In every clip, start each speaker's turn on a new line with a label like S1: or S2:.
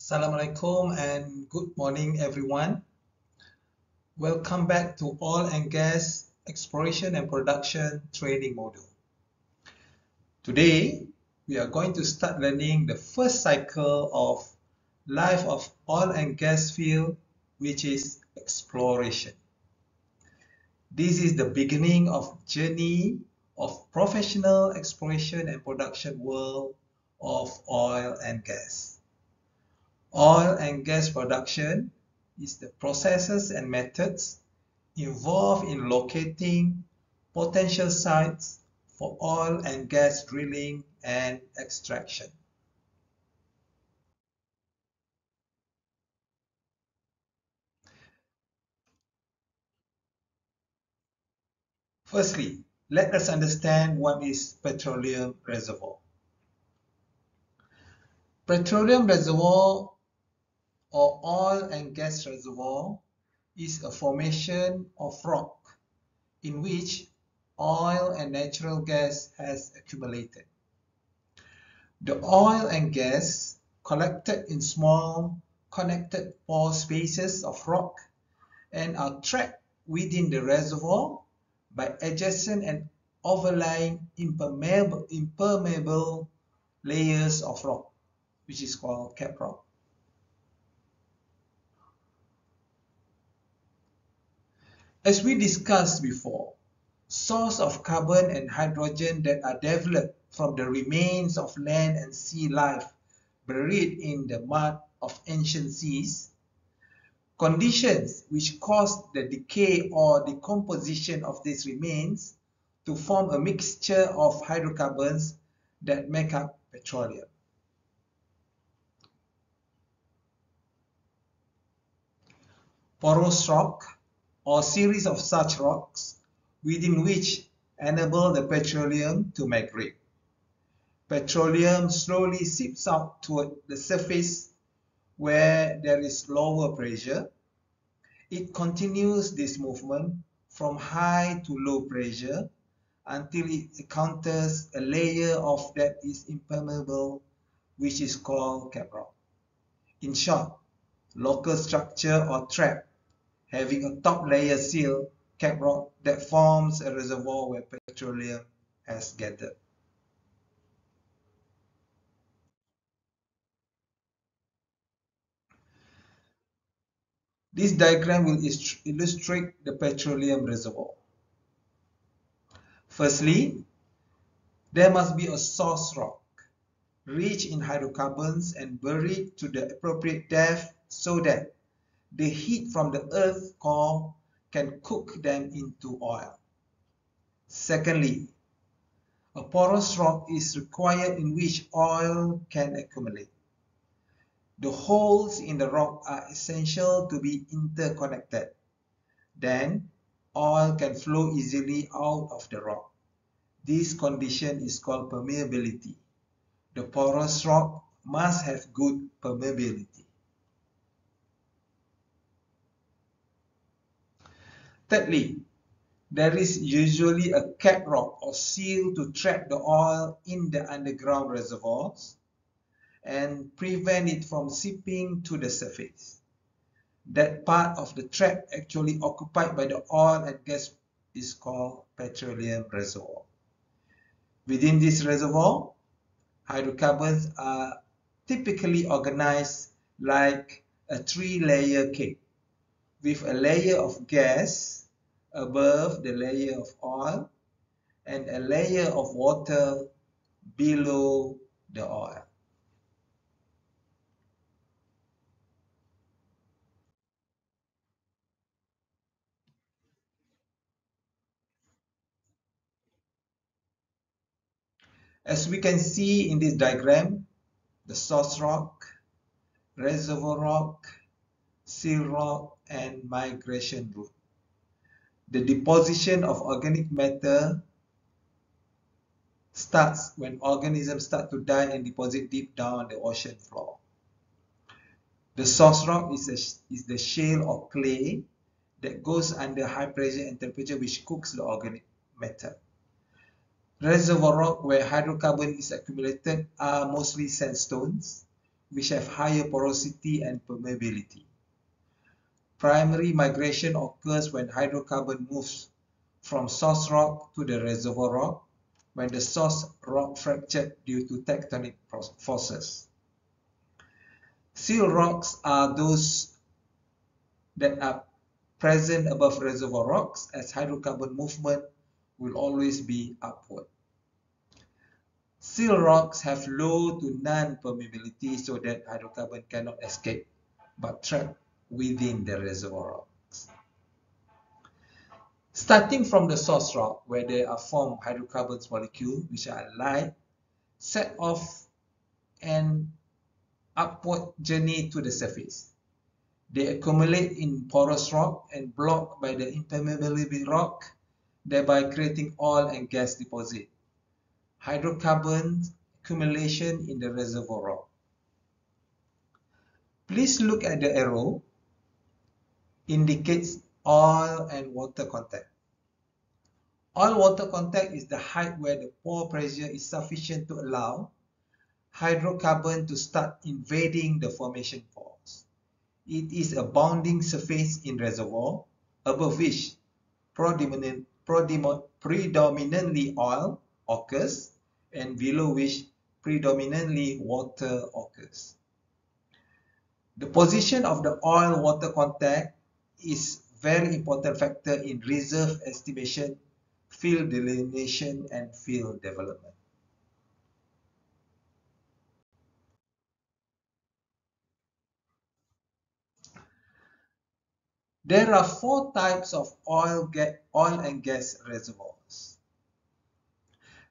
S1: Assalamualaikum and good morning everyone. Welcome back to Oil and Gas Exploration and Production Training Module. Today we are going to start learning the first cycle of life of oil and gas field, which is exploration. This is the beginning of journey of professional exploration and production world of oil and gas. Oil and gas production is the processes and methods involved in locating potential sites for oil and gas drilling and extraction. Firstly, let us understand what is petroleum reservoir. Petroleum reservoir or oil and gas reservoir is a formation of rock in which oil and natural gas has accumulated. The oil and gas collected in small connected pore spaces of rock and are trapped within the reservoir by adjacent and overlying impermeable layers of rock, which is called cap rock. As we discussed before, sources of carbon and hydrogen that are developed from the remains of land and sea life buried in the mud of ancient seas, conditions which cause the decay or decomposition of these remains to form a mixture of hydrocarbons that make up petroleum. Porous rock or series of such rocks within which enable the petroleum to migrate. Petroleum slowly seeps out toward the surface where there is lower pressure. It continues this movement from high to low pressure until it encounters a layer of that is impermeable, which is called cap rock. In short, local structure or trap having a top layer seal, cap rock, that forms a reservoir where petroleum has gathered. This diagram will illustrate the petroleum reservoir. Firstly, there must be a source rock, rich in hydrocarbons and buried to the appropriate depth so that the heat from the earth's core can cook them into oil. Secondly, a porous rock is required in which oil can accumulate. The holes in the rock are essential to be interconnected. Then, oil can flow easily out of the rock. This condition is called permeability. The porous rock must have good permeability. Thirdly, there is usually a cap rock or seal to trap the oil in the underground reservoirs and prevent it from seeping to the surface. That part of the trap actually occupied by the oil and gas is called petroleum reservoir. Within this reservoir, hydrocarbons are typically organized like a three-layer cake, with a layer of gas above the layer of oil and a layer of water below the oil. As we can see in this diagram, the source rock, reservoir rock, seal rock, and migration route. The deposition of organic matter starts when organisms start to die and deposit deep down on the ocean floor. The source rock is the shale or clay that goes under high pressure and temperature, which cooks the organic matter. Reservoir rock, where hydrocarbon is accumulated, are mostly sandstones, which have higher porosity and permeability. Primary migration occurs when hydrocarbon moves from source rock to the reservoir rock, when the source rock fractured due to tectonic forces. Seal rocks are those that are present above reservoir rocks, as hydrocarbon movement will always be upward. Seal rocks have low to none permeability so that hydrocarbon cannot escape but trap within the reservoir rocks. Starting from the source rock, where there are formed hydrocarbons molecules which are light, set off an upward journey to the surface. They accumulate in porous rock and blocked by the impermeability rock, thereby creating oil and gas deposit. Hydrocarbon accumulation in the reservoir rock. Please look at the arrow, indicates oil and water contact. Oil-water contact is the height where the pore pressure is sufficient to allow hydrocarbon to start invading the formation pores. It is a bounding surface in reservoir, above which predominantly oil occurs and below which predominantly water occurs. The position of the oil-water contact is very important factor in reserve estimation, field delineation, and field development. There are 4 types of oil and gas reservoirs.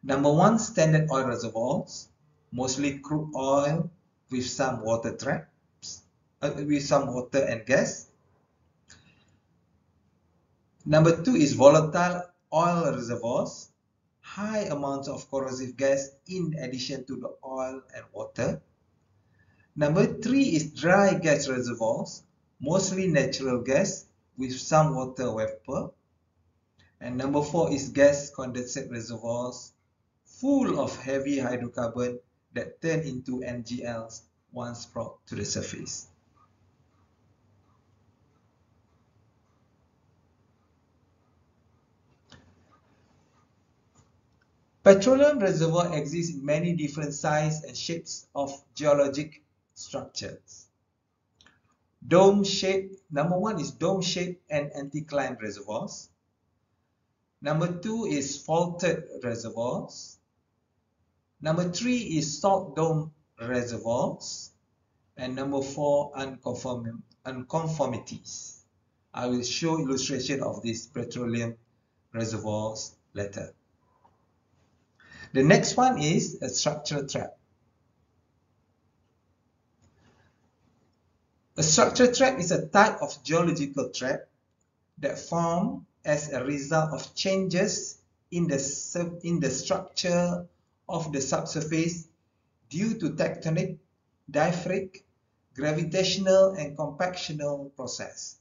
S1: Number 1, standard oil reservoirs, mostly crude oil with some water traps, with some water and gas. Number 2 is volatile oil reservoirs, high amounts of corrosive gas in addition to the oil and water. Number 3 is dry gas reservoirs, mostly natural gas with some water vapor. And number 4 is gas condensate reservoirs, full of heavy hydrocarbon that turn into NGLs once brought to the surface. Petroleum reservoir exists in many different sizes and shapes of geologic structures. Dome shape, number 1 is dome shape and anticline reservoirs. Number 2 is faulted reservoirs. Number 3 is salt dome reservoirs. And number 4, unconformities. I will show illustration of these petroleum reservoirs later. The next one is a structural trap. A structural trap is a type of geological trap that form as a result of changes in the structure of the subsurface due to tectonic, diaphragmatic, gravitational, and compactional process.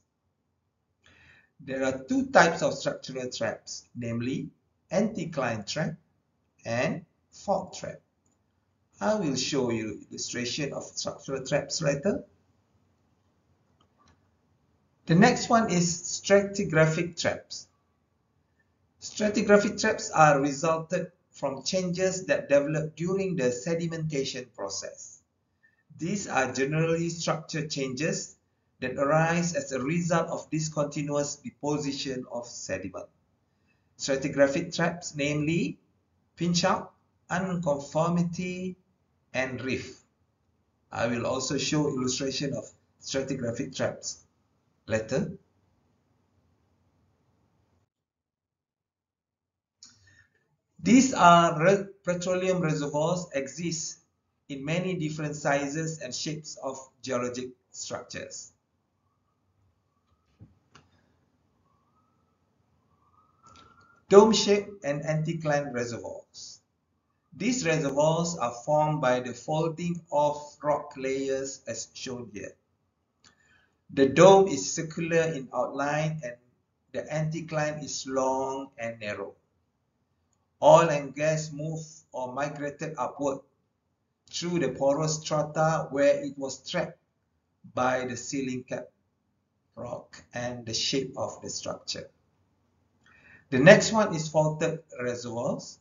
S1: There are 2 types of structural traps, namely anticline trap and fault trap. I will show you illustration of structural traps later. The next one is stratigraphic traps. Stratigraphic traps are resulted from changes that develop during the sedimentation process. These are generally structure changes that arise as a result of discontinuous deposition of sediment. Stratigraphic traps, namely pinch-out, unconformity, and reef. I will also show illustration of stratigraphic traps later. These are petroleum reservoirs exist in many different sizes and shapes of geologic structures. Dome shape and anticline reservoirs. These reservoirs are formed by the folding of rock layers as shown here. The dome is circular in outline and the anticline is long and narrow. Oil and gas move or migrated upward through the porous strata where it was trapped by the sealing cap rock and the shape of the structure. The next one is faulted reservoirs.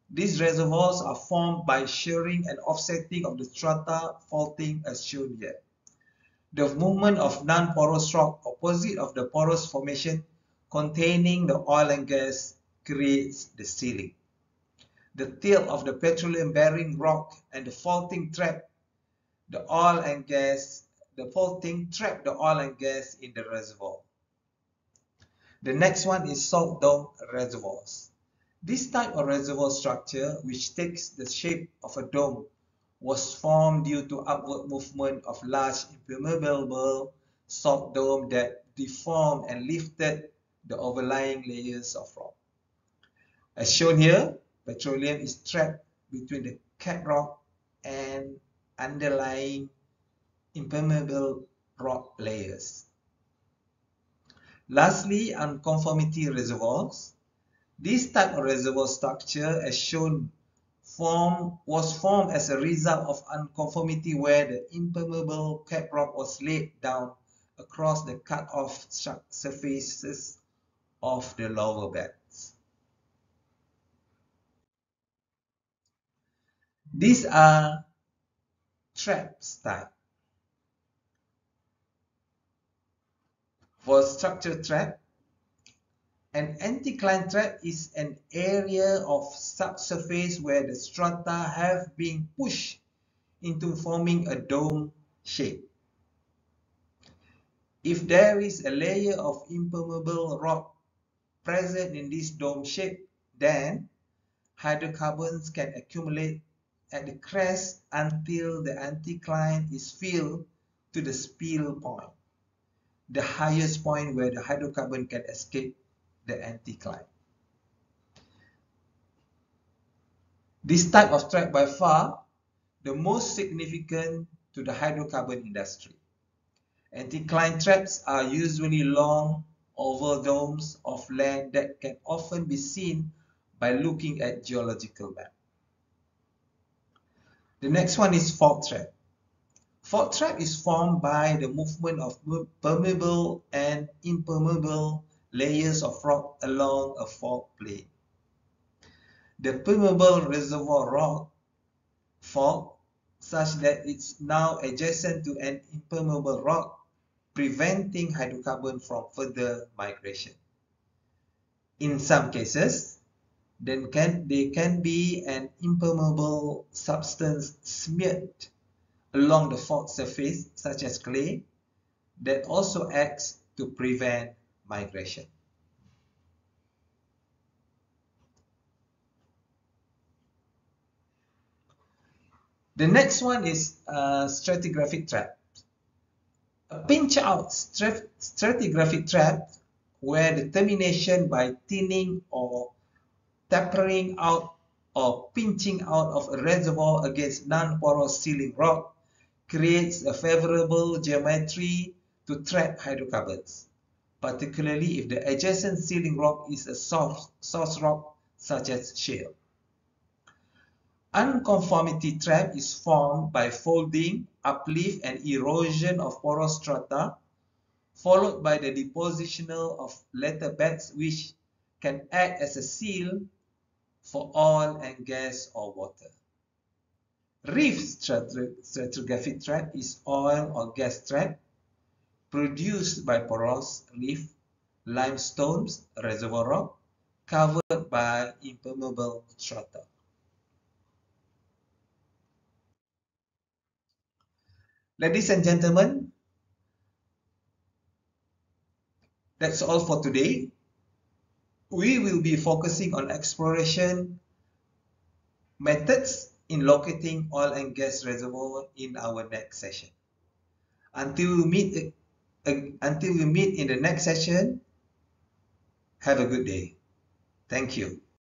S1: These reservoirs are formed by shearing and offsetting of the strata faulting as shown here. The movement of non-porous rock opposite of the porous formation containing the oil and gas creates the sealing. The tail of the petroleum-bearing rock and the faulting trap the oil and gas. The faulting trap the oil and gas in the reservoir. The next one is salt dome reservoirs. This type of reservoir structure, which takes the shape of a dome, was formed due to upward movement of large impermeable salt dome that deformed and lifted the overlying layers of rock. As shown here, petroleum is trapped between the cap rock and underlying impermeable rock layers. Lastly, unconformity reservoirs. This type of reservoir structure, as shown, was formed as a result of unconformity where the impermeable cap rock was laid down across the cut-off surfaces of the lower beds. These are traps type. For structure trap, an anticline trap is an area of subsurface where the strata have been pushed into forming a dome shape. If there is a layer of impermeable rock present in this dome shape, then hydrocarbons can accumulate at the crest until the anticline is filled to the spill point, the highest point where the hydrocarbon can escape the anticline. This type of trap by far the most significant to the hydrocarbon industry. Anticline traps are usually long oval domes of land that can often be seen by looking at geological map. The next one is fault trap. Fault trap is formed by the movement of permeable and impermeable layers of rock along a fault plane. The permeable reservoir rock fault such that it's now adjacent to an impermeable rock, preventing hydrocarbon from further migration. In some cases, there can be an impermeable substance smeared along the fault surface, such as clay, that also acts to prevent migration. The next one is stratigraphic trap. A pinch-out stratigraphic trap where the termination by thinning or tapering out or pinching out of a reservoir against non-porous sealing rock creates a favorable geometry to trap hydrocarbons, particularly if the adjacent sealing rock is a source rock such as shale. Unconformity trap is formed by folding, uplift, and erosion of porous strata, followed by the depositional of later beds which can act as a seal for oil and gas or water. Reef stratigraphic trap is oil or gas trap produced by porous reef limestones reservoir rock covered by impermeable strata. Ladies and gentlemen, that's all for today. We will be focusing on exploration methods in locating oil and gas reservoir in our next session. Until we meet in the next session, have a good day. Thank you.